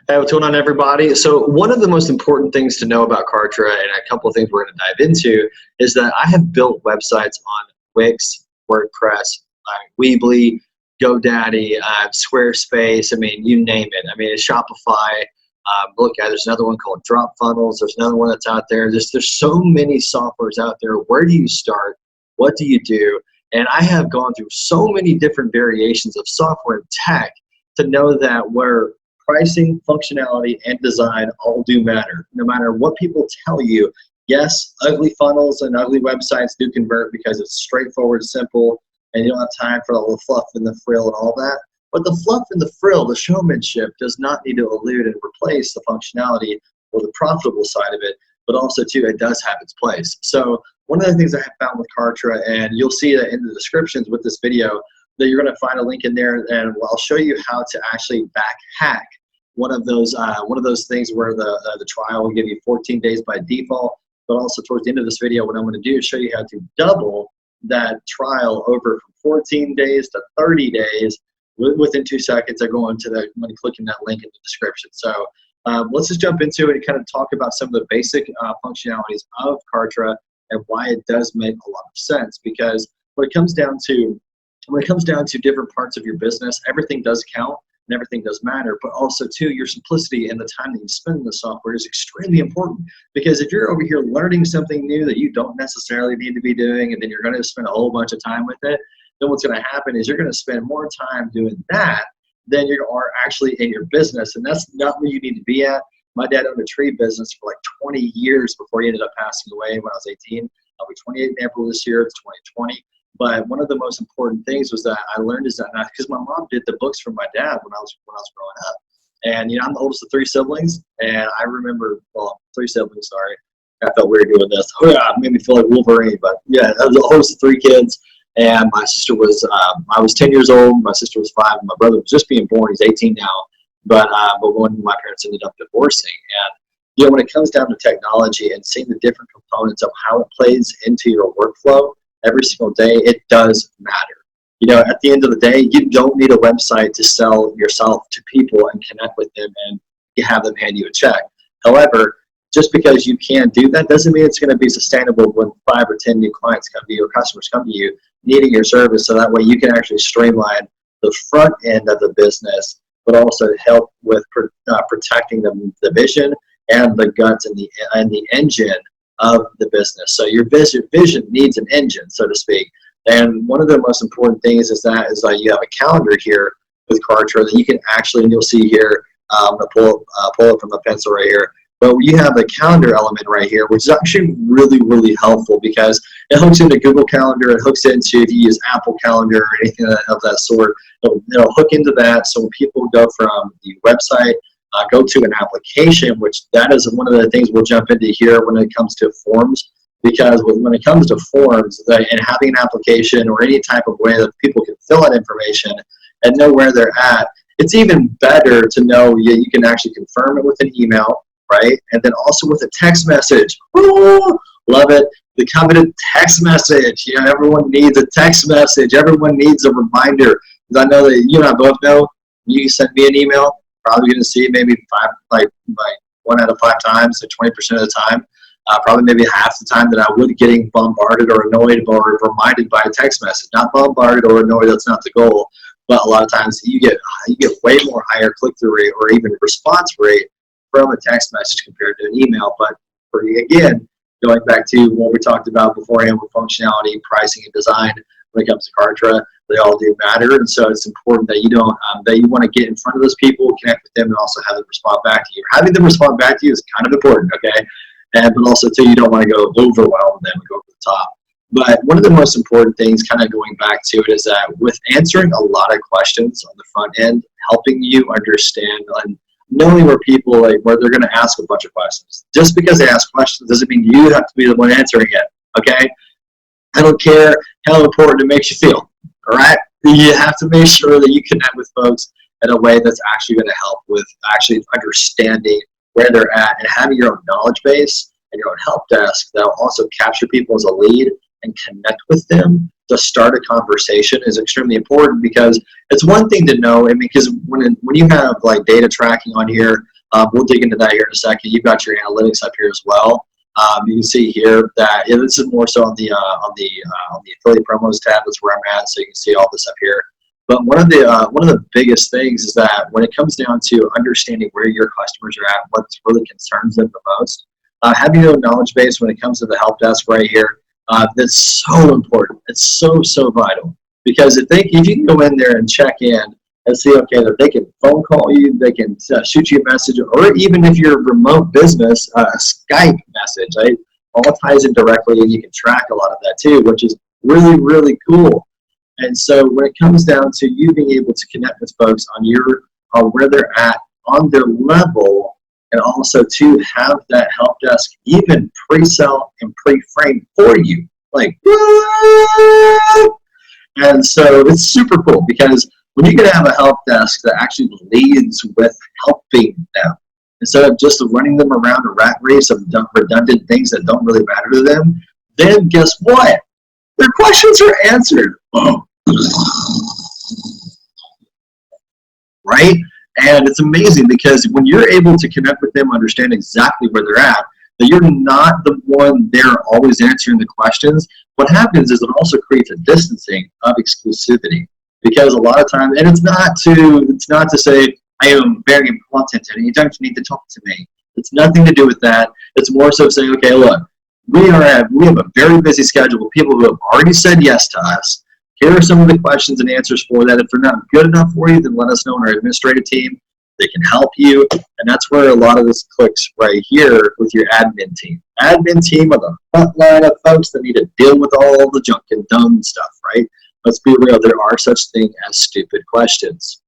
Hey, what's going on, everybody? So one of the most important things to know about Kartra, and a couple of things we're going to dive into, is that I have built websites on Wix, WordPress, Weebly, GoDaddy, Squarespace. I mean, you name it. I mean, it's Shopify. Look, there's another one called Drop Funnels. There's another one that's out there. There's so many softwares out there. Where do you start? What do you do? And I have gone through so many different variations of software and tech to know that where pricing, functionality, and design all do matter. No matter what people tell you, yes, ugly funnels and ugly websites do convert because it's straightforward, simple, and you don't have time for all the fluff and the frill and all that. But the fluff and the frill, the showmanship, does not need to elude and replace the functionality or the profitable side of it, but also, too, it does have its place. So one of the things I have found with Kartra, and you'll see that in the descriptions with this video, that you're going to find a link in there, and I'll show you how to actually back hack one of those things where the trial will give you 14 days by default. But also towards the end of this video, what I'm going to do is show you how to double that trial over from 14 days to 30 days within 2 seconds. I go into the when clicking that link in the description. So let's just jump into it and kind of talk about some of the basic functionalities of Kartra and why it does make a lot of sense. Because when it comes down to different parts of your business, everything does count and everything does matter, but also too, your simplicity and the time that you spend in the software is extremely important. Because if you're over here learning something new that you don't necessarily need to be doing, and then you're going to spend a whole bunch of time with it, then what's going to happen is you're going to spend more time doing that than you are actually in your business, and that's not where you need to be at. My dad owned a tree business for like 20 years before he ended up passing away when I was 18. I'll be 28 in April this year. It's 2020. But one of the most important things was that I learned is that because my mom did the books for my dad when I was growing up, and I'm the oldest of 3 siblings, and I remember 3 siblings. Sorry, I felt weird doing this. Oh yeah, it made me feel like Wolverine. But yeah, I was the oldest of 3 kids, and my sister was I was 10 years old. My sister was 5. And my brother was just being born. He's 18 now. But when my parents ended up divorcing, and when it comes down to technology and seeing the different components of how it plays into your workflow every single day, it does matter. At the end of the day, you don't need a website to sell yourself to people and connect with them and you have them hand you a check. However, just because you can do that doesn't mean it's going to be sustainable when 5 or 10 new clients come to you or customers come to you needing your service, so that way you can actually streamline the front end of the business, but also help with protecting the vision and the guts and the engine of the business. So your vision needs an engine, so to speak. And one of the most important things is that you have a calendar here with Kartra that you can actually, and you'll see here, I'm going to pull it from the pencil right here. But you have the calendar element right here, which is actually really, really helpful because it hooks into Google Calendar. It hooks into, if you use Apple Calendar or anything of that sort, it'll hook into that. So when people go from the website, go to an application, which that is one of the things we'll jump into here when it comes to forms. Because when it comes to forms and having an application or any type of way that people can fill out information and know where they're at, it's even better to know you can actually confirm it with an email, right? And then also with a text message. Ooh, love it. The coveted text message. Everyone needs a text message. Everyone needs a reminder. Because I know that you and I both know you can send me an email. Probably going to see maybe 1 out of 5 times, so 20% of the time. Probably maybe half the time that I would getting bombarded or annoyed or reminded by a text message. Not bombarded or annoyed, that's not the goal. But a lot of times you get way more higher click-through rate or even response rate from a text message compared to an email. But again, going back to what we talked about beforehand with functionality, pricing, and design, when it comes to Kartra, they all do matter. And so it's important that you want to get in front of those people, connect with them, and also have them respond back to you. Having them respond back to you is kind of important, okay? But also too, you don't want to go overwhelm them and go to the top. But one of the most important things, kind of going back to it, is that with answering a lot of questions on the front end, helping you understand and knowing where people where they're going to ask a bunch of questions. Just because they ask questions doesn't mean you have to be the one answering it. Okay? I don't care how important it makes you feel. All right? You have to make sure that you connect with folks in a way that's actually going to help with actually understanding where they're at and having your own knowledge base and your own help desk that will also capture people as a lead and connect with them to start a conversation is extremely important. Because it's one thing to know, because when you have like data tracking on here, We'll dig into that here in a second. You've got your analytics up here as well. You can see here that this is more so on the affiliate promos tab. That's where I'm at, so you can see all this up here. But one of the biggest things is that when it comes down to understanding where your customers are at, what really concerns them the most, having a knowledge base when it comes to the help desk right here, that's so important. It's so vital, because if you can go in there and check in and see, okay, that they can phone call you, they can shoot you a message, or even if you're a remote business, a Skype message, right? All ties in directly, and you can track a lot of that too, which is really cool. And so when it comes down to you being able to connect with folks on where they're at, on their level, and also to have that help desk even pre-sell and pre-frame for you, like, what? And so it's super cool, because when you can have a help desk that actually leads with helping them, instead of just running them around a rat race of redundant things that don't really matter to them, then guess what? Their questions are answered. Right? And it's amazing, because when you're able to connect with them, understand exactly where they're at, that you're not the one there always answering the questions, what happens is it also creates a distancing of exclusivity. Because a lot of times, and it's not to say I am very important and you don't need to talk to me. It's nothing to do with that. It's more so saying, okay, look, we have a very busy schedule with people who have already said yes to us. Here are some of the questions and answers for that. If they're not good enough for you, then let us know on our administrative team. They can help you, and that's where a lot of this clicks right here with your admin team. Admin team are the front line of folks that need to deal with all the junk and dumb stuff, right? Let's be real, there are such things as stupid questions.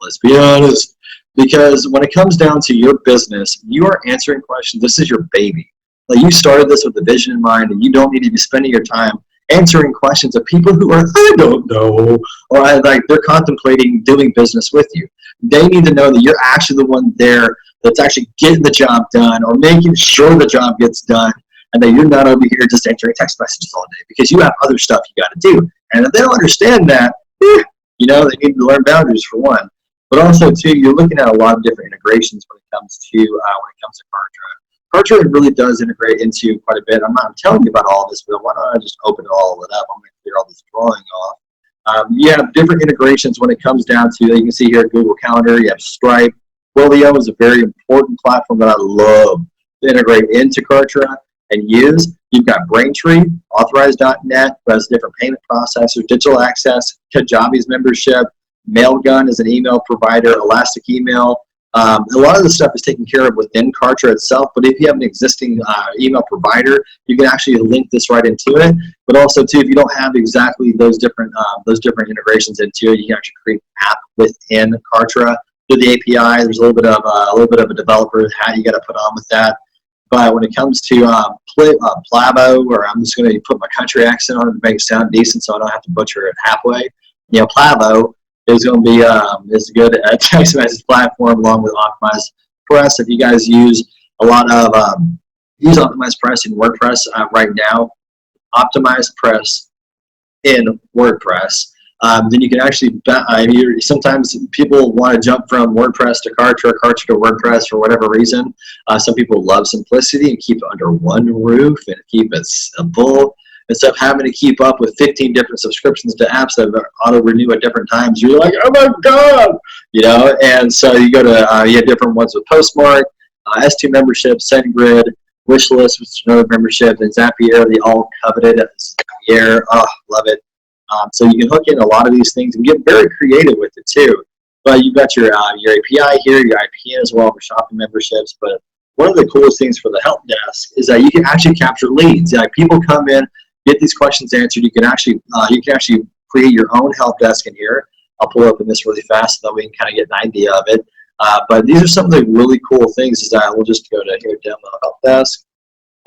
Let's be honest. Because when it comes down to your business, you are answering questions. This is your baby. Like, you started this with a vision in mind, and you don't need to be spending your time answering questions of people who are, I don't know, or like they're contemplating doing business with you. They need to know that you're actually the one there that's actually getting the job done, or making sure the job gets done, and that you're not over here just answering text messages all day, because you have other stuff you got to do. And if they don't understand that, they need to learn boundaries, for one. But also, too, you're looking at a lot of different integrations when it comes to Kartra. Kartra really does integrate into quite a bit. I'm telling you about all of this, but why don't I just open it all up? I'm going to clear all this drawing off. You have different integrations when it comes down to, you can see here, Google Calendar, you have Stripe. Twilio is a very important platform that I love to integrate into Kartra and use. You've got Braintree, Authorize.net, who has different payment processors, Digital Access, Kajabi's membership, Mailgun is an email provider, Elastic Email. A lot of the stuff is taken care of within Kartra itself, but if you have an existing email provider, you can actually link this right into it. But also, too, if you don't have exactly those different integrations into it, you can actually create an app within Kartra through the API. There's a little bit of a developer hat you got to put on with that. But when it comes to Plavo, or I'm just going to put my country accent on it to make it sound decent, so I don't have to butcher it halfway. Plavo is going to be is a good text message platform, along with Optimized Press. If you guys use a lot of use Optimized Press in WordPress right now, Optimized Press in WordPress, then you can actually sometimes people want to jump from WordPress to Kartra, Kartra to WordPress for whatever reason. Some people love simplicity and keep it under one roof and keep it simple. Instead of having to keep up with 15 different subscriptions to apps that auto-renew at different times, you're like, oh my God! And so you go to, you have different ones with Postmark, S2 membership, SendGrid, Wishlist, which is another membership, and Zapier, the all coveted Zapier. Oh, love it. So you can hook in a lot of these things and get very creative with it too. But you've got your API here, your IPN as well for shopping memberships. But one of the coolest things for the help desk is that you can actually capture leads. Like, people come in, get these questions answered. You can actually create your own help desk in here. I'll pull up in this really fast so that we can kind of get an idea of it. But these are some of the really cool things. Is that we'll just go to here, demo help desk,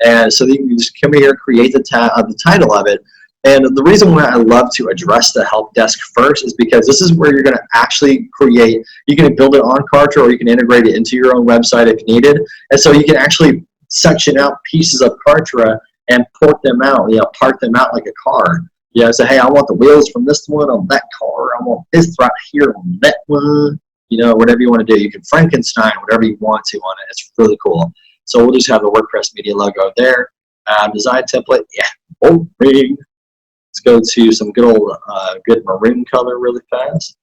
and so you can just come here, create the title of it. And the reason why I love to address the help desk first is because this is where you're going to actually create. You can build it on Kartra, or you can integrate it into your own website if needed. And so you can actually section out pieces of Kartra and port them out, park them out like a car. Say, hey, I want the wheels from this one on that car. I want this right here on that one. you know, whatever you want to do. You can Frankenstein whatever you want to on it. It's really cool. So we'll just have the WordPress media logo there. Design template, yeah, boring. Let's go to some good old good maroon color really fast.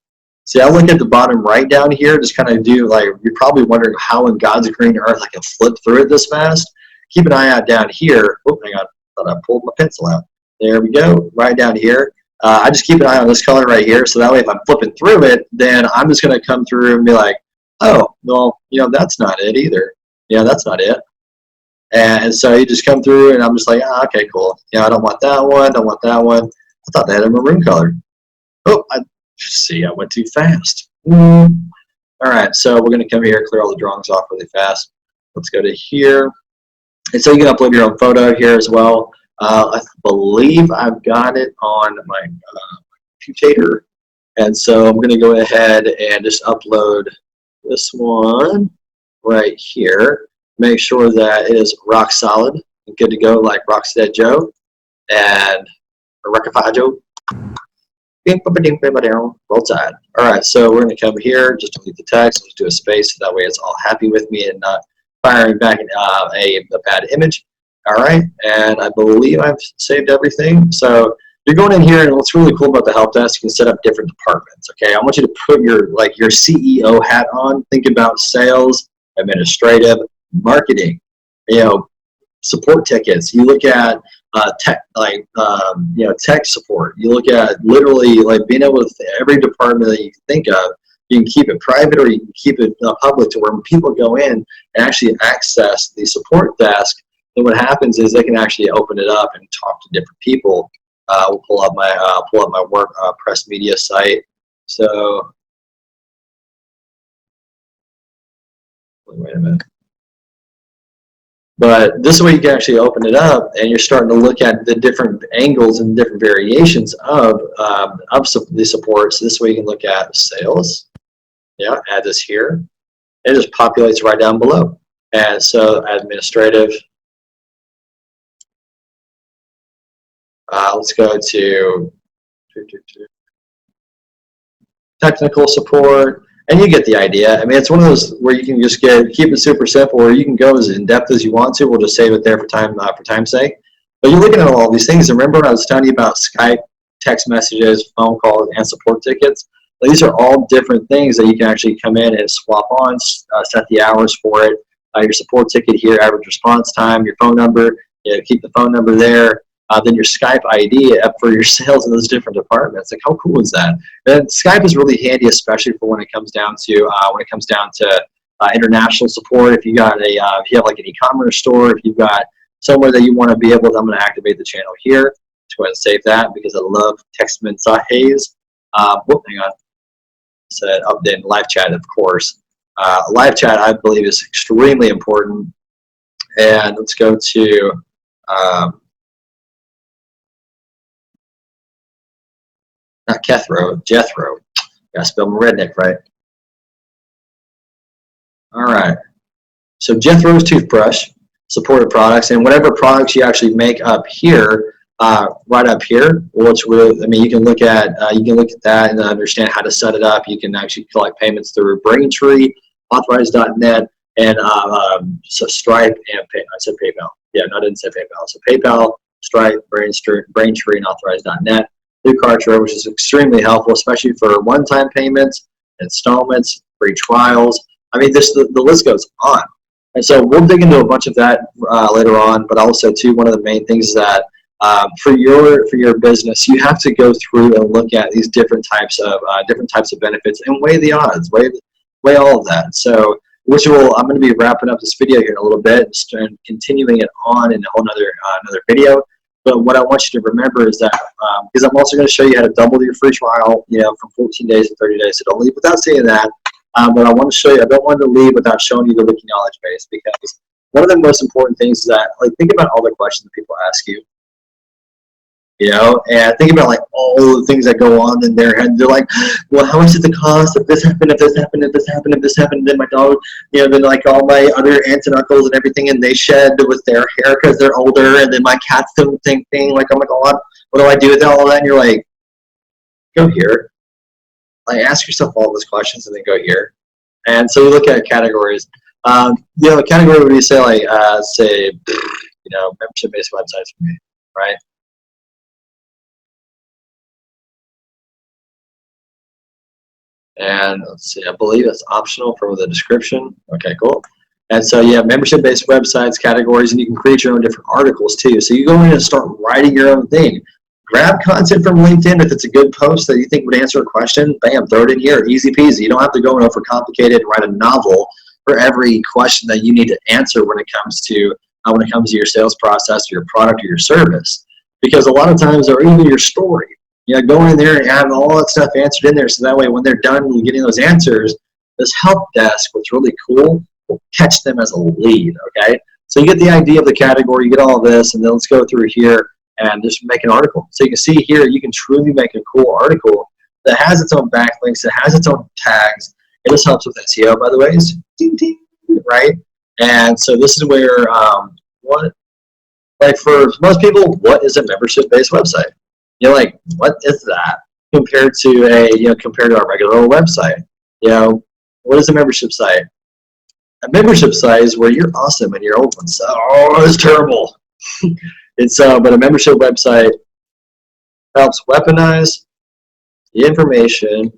See, I look at the bottom right down here, just kind of do like, you're probably wondering how in God's green earth I can flip through it this fast. Keep an eye out down here. Oh, hang on, I thought I pulled my pencil out. There we go, right down here. I just keep an eye on this color right here, so that way if I'm flipping through it, then I'm just going to come through and be like, oh, well, you know, that's not it either. Yeah, that's not it. And so you just come through, and I'm just like, oh, okay, cool. You know, I don't want that one, don't want that one. I thought they had a maroon color. Oh, see, I went too fast. All right, so we're going to come here, clear all the drawings off really fast. Let's go to here. And so you can upload your own photo here as well. I believe I've got it on my computer. And so I'm going to go ahead and just upload this one right here. Make sure that it is rock solid and good to go, like Rockstead Joe and Rectify Joe. Roll Tide. All right, so we're going to come here, just delete the text, let's do a space so that way it's all happy with me and not firing back a bad image. All right, and I believe I've saved everything. So you're going in here, and what's really cool about the help desk, you can set up different departments. Okay, I want you to put your CEO hat on. Think about sales, administrative, marketing, you know, support tickets. You look at tech, tech support. You look at literally like being able to every department that you can think of. You can keep it private or you can keep it public to where when people go in and actually access the support desk, then what happens is they can actually open it up and talk to different people. We'll pull up my WordPress media site. So wait a minute. But this way you can actually open it up and you're starting to look at the different angles and different variations of the support. So this way you can look at sales. Yeah, add this here. It just populates right down below. And so administrative. Let's go to technical support. And you get the idea. I mean, it's one of those where you can just keep it super simple, or you can go as in depth as you want to. We'll just save it there for time's sake. But you're looking at all these things. And remember, I was telling you about Skype, text messages, phone calls, and support tickets. These are all different things that you can actually come in and swap on, set the hours for it. Your support ticket here, average response time, your phone number. Keep the phone number there. Then your Skype ID for your sales in those different departments. Like, how cool is that? And Skype is really handy, especially for when it comes down to international support. If you got if you have like an e-commerce store, if you've got somewhere that you want to be able to, I'm going to activate the channel here. Let's go ahead and save that because I love text mensajes. Hang on. Said update live chat, of course. Live chat, I believe, is extremely important. And let's go to not Jethro. Gotta spell my redneck right. All right. So Jethro's toothbrush, supported products, and whatever products you actually make up here, right up here, which really, I mean, you can look at that and understand how to set it up. You can actually collect payments through Braintree, Authorize.net, and so Stripe and I said PayPal. Yeah, no, I didn't say PayPal. So PayPal, Stripe, Braintree, and Authorize.net. Kartra, which is extremely helpful, especially for one-time payments, installments, free trials. I mean, the list goes on. And so we'll dig into a bunch of that later on. But also, too, one of the main things is that for your business, you have to go through and look at these different types of benefits and weigh the odds, weigh all of that. So, I'm going to be wrapping up this video here in a little bit and continuing it on in a whole another video. But what I want you to remember is that, because I'm also going to show you how to double your free trial, from 14 days to 30 days. So don't leave without seeing that. But I want to show you, I don't want to leave without showing you the wiki knowledge base, because one of the most important things is that, like, think about all the questions that people ask you. And think about like all the things that go on in their head. They're like, well, how much is the cost if this happened, if this happened, if this happened, if this happened? Then my dog, then like all my other aunts and uncles and everything, and they shed with their hair because they're older, and then my cats do the same thing. Like, oh my God, what do I do with all of that? And you're like, go here. Like, ask yourself all those questions and then go here. And so you look at categories. A category would be say like membership-based websites for me, right? And let's see, I believe it's optional for the description. Okay, cool. And so you have membership-based websites, categories, and you can create your own different articles too. So you go in and start writing your own thing. Grab content from LinkedIn if it's a good post that you think would answer a question. Bam, throw it in here, easy peasy. You don't have to go and overcomplicate it and write a novel for every question that you need to answer when it comes to your sales process, or your product, or your service. Because a lot of times, or even your story, go in there and have all that stuff answered in there, so that way when they're done getting those answers, this help desk, what's really cool, will catch them as a lead, okay? So you get the idea of the category, you get all this, and then let's go through here and just make an article. So you can see here, you can truly make a cool article that has its own backlinks, it has its own tags. It just helps with SEO, by the way, ding, ding, right? And so this is where, for most people, what is a membership-based website? You're like, what is that compared to compared to our regular old website? What is a membership site? A membership site is where you're awesome and your old one's it's terrible. But a membership website helps weaponize the information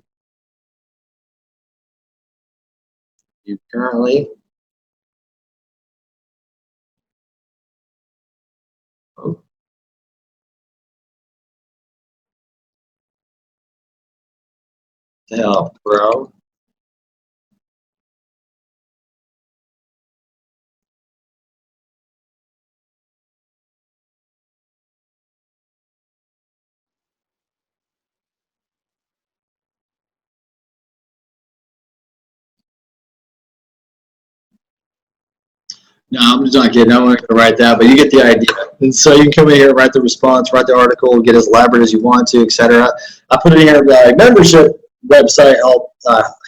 you currently to help grow No, I'm just not kidding. I'm not going to write that, but you get the idea. And so you can come in here, write the response, write the article, get as elaborate as you want to, etc. I put it in here. Membership website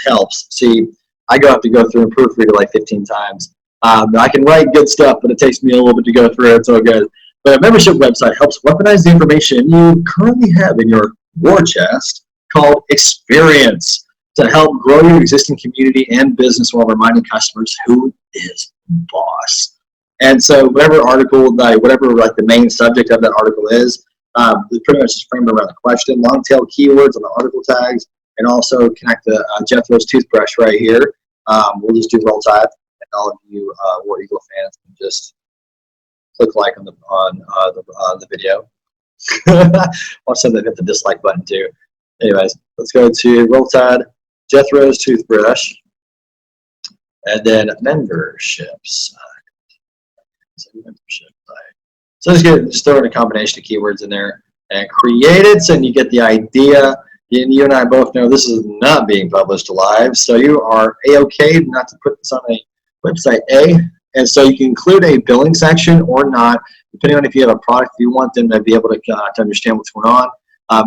helps. See, I have to go through and proofread it like 15 times. I can write good stuff, but it takes me a little bit to go through it. So good. But a membership website helps weaponize the information you currently have in your war chest called experience to help grow your existing community and business while reminding customers who is boss. And so whatever article, whatever the main subject of that article is, it's pretty much just framed around the question, long tail keywords on the article tags, and also connect the Jethro's toothbrush right here. We'll just do roll tide, and all of you War Eagle fans can just click like on the video. Also, they hit the dislike button too. Anyways, let's go to roll tide, Jethro's toothbrush, and then memberships. So just throw in a combination of keywords in there and create it, and you get the idea. And you and I both know this is not being published live, so you are A-OK not to put this on a website A. And so you can include a billing section or not, depending on if you have a product you want them to be able to understand what's going on.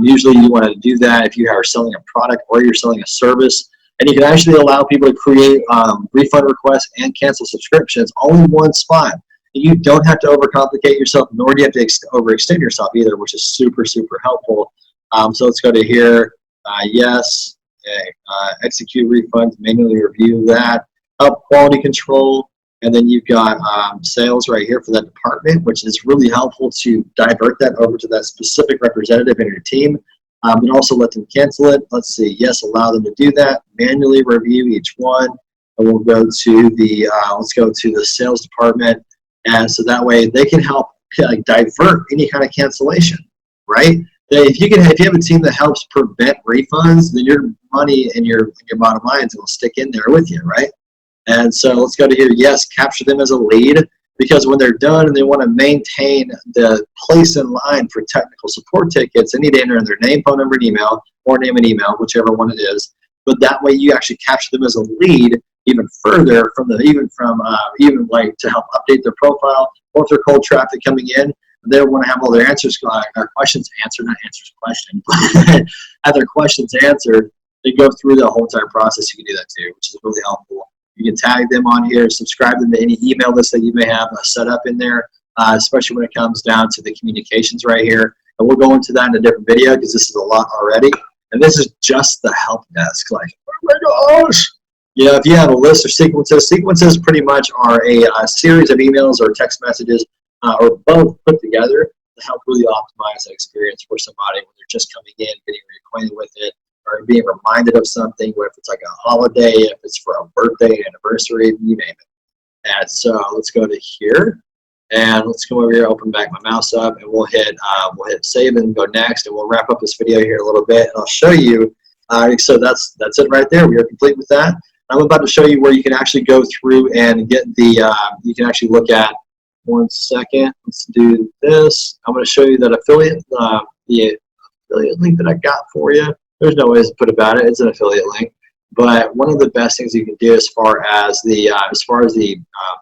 Usually you want to do that if you are selling a product or you're selling a service. And you can actually allow people to create refund requests and cancel subscriptions all in one spot. And you don't have to overcomplicate yourself, nor do you have to overextend yourself either, which is super, super helpful. So let's go to here. Yes. Okay. Execute refunds, manually review that. Help quality control. And then you've got sales right here for that department, which is really helpful to divert that over to that specific representative in your team. And also let them cancel it. Let's see. Yes, allow them to do that. Manually review each one. And we'll go to the let's go to the sales department, and so that way they can help divert any kind of cancellation, right? If you have a team that helps prevent refunds, then your money and your bottom lines will stick in there with you, right? And so let's go to here. Yes, capture them as a lead, because when they're done and they want to maintain the place in line for technical support tickets, they need to enter in their name, phone number, and email, or name and email, whichever one it is. But that way you actually capture them as a lead even further from to help update their profile, or if they're cold traffic coming in, they want to have all their questions answered, not answers question, have their questions answered. They go through the whole entire process. You can do that too, which is really helpful. You can tag them on here, subscribe them to any email list that you may have set up in there, especially when it comes down to the communications right here. And we'll go into that in a different video because this is a lot already. And this is just the help desk. Like, oh my gosh! You know, if you have a list of sequences pretty much are a series of emails or text messages or both put together to help really optimize that experience for somebody when they're just coming in, getting reacquainted with it, or being reminded of something, whether it's like a holiday, if it's for a birthday, anniversary, you name it. And so let's go to here, and let's come over here, open back my mouse up, and we'll hit save and go next, and we'll wrap up this video here in a little bit, and I'll show you. So that's it right there. We are complete with that. I'm about to show you where you can actually go through and get the, you can actually look at, one second, let's do this. I'm going to show you that affiliate, the affiliate link that I got for you. There's no ways to put about it. It's an affiliate link. But one of the best things you can do as far as the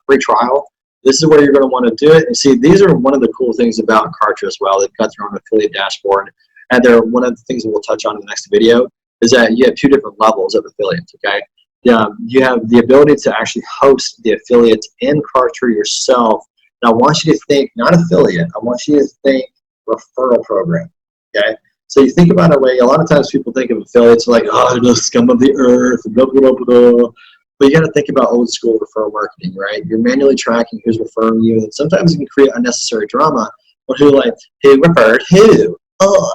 free trial, this is where you're going to want to do it. And see, these are one of the cool things about Kartra as well. They've got their own affiliate dashboard. And they're one of the things that we'll touch on in the next video is that you have two different levels of affiliates, okay? You have the ability to actually host the affiliates in Kartra yourself. And I want you to think, not affiliate, I want you to think referral program, okay? So you think about it way, a lot of times people think of affiliates like, oh, they're the scum of the earth, blah, blah, blah, blah. But you got to think about old school referral marketing, right? You're manually tracking who's referring you, and sometimes you can create unnecessary drama. But who referred who? Oh.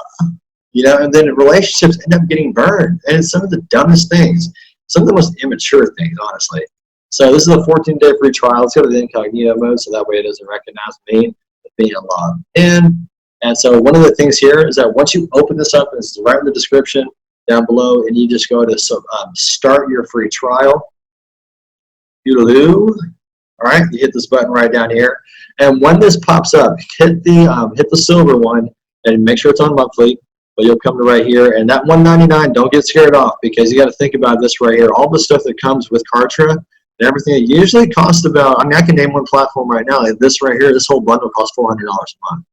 You know, and then relationships end up getting burned. And it's some of the dumbest things, some of the most immature things, honestly. So this is a 14-day free trial. Let's go to the incognito mode so that way it doesn't recognize me being logged in. And so one of the things here is that once you open this up, and it's right in the description down below, and you just go to start your free trial. All right, you hit this button right down here, and when this pops up, hit the silver one and make sure it's on monthly. But you'll come to right here, and that $199, don't get scared off, because you got to think about this right here. All the stuff that comes with Kartra and everything, it usually costs about, I mean, I can name one platform right now. Like this right here, this whole bundle costs $400 a month.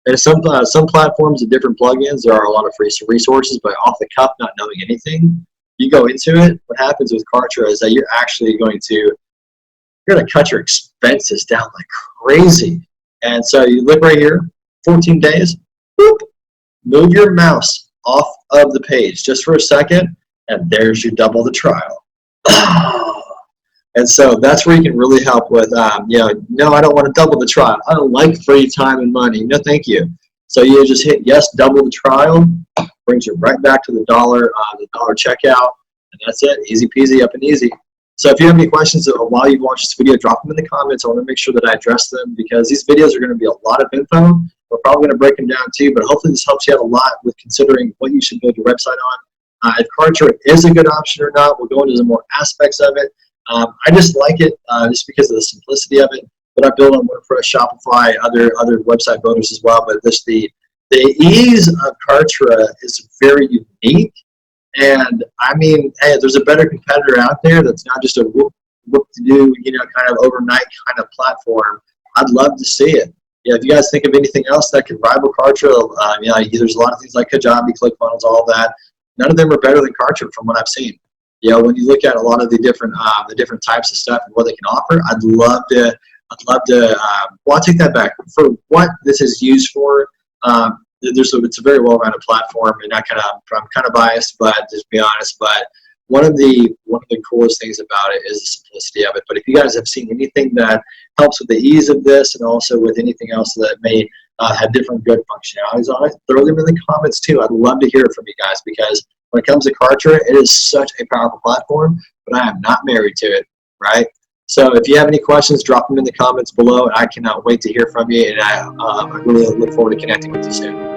And some platforms and different plugins, there are a lot of free resources, but off the cuff, not knowing anything, you go into it. What happens with Kartra is that you're actually going to cut your expenses down like crazy. And so you look right here, 14 days, boop, move your mouse off of the page just for a second, and there's your double the trial. And so that's where you can really help with, you know, no, I don't want to double the trial. I don't like free time and money. No, thank you. So you just hit yes, double the trial, brings you right back to the dollar checkout, and that's it. Easy peasy, up and easy. So if you have any questions while you've watched this video, drop them in the comments. I want to make sure that I address them, because these videos are going to be a lot of info. We're probably going to break them down too, but hopefully this helps you out a lot with considering what you should build your website on. If Kartra is a good option or not, we'll go into some more aspects of it. I just like it just because of the simplicity of it. But I build on WordPress, Shopify, other website builders as well. But just the ease of Kartra is very unique. And I mean, hey, there's a better competitor out there that's not just a whoop-to-do, you know, kind of overnight kind of platform. I'd love to see it. Yeah, if you guys think of anything else that could rival Kartra, you know, there's a lot of things like Kajabi, ClickFunnels, all that. None of them are better than Kartra from what I've seen. You know, when you look at a lot of the different types of stuff and what they can offer, I'd love to. Well, I'll take that back. For what this is used for, it's a very well-rounded platform, and I'm kind of biased, but just be honest. But one of the coolest things about it is the simplicity of it. But if you guys have seen anything that helps with the ease of this, and also with anything else that may have different good functionalities on it, throw them in the comments too. I'd love to hear from you guys, because when it comes to Kartra, it is such a powerful platform, but I am not married to it, right? So if you have any questions, drop them in the comments below, and I cannot wait to hear from you, and I really look forward to connecting with you soon.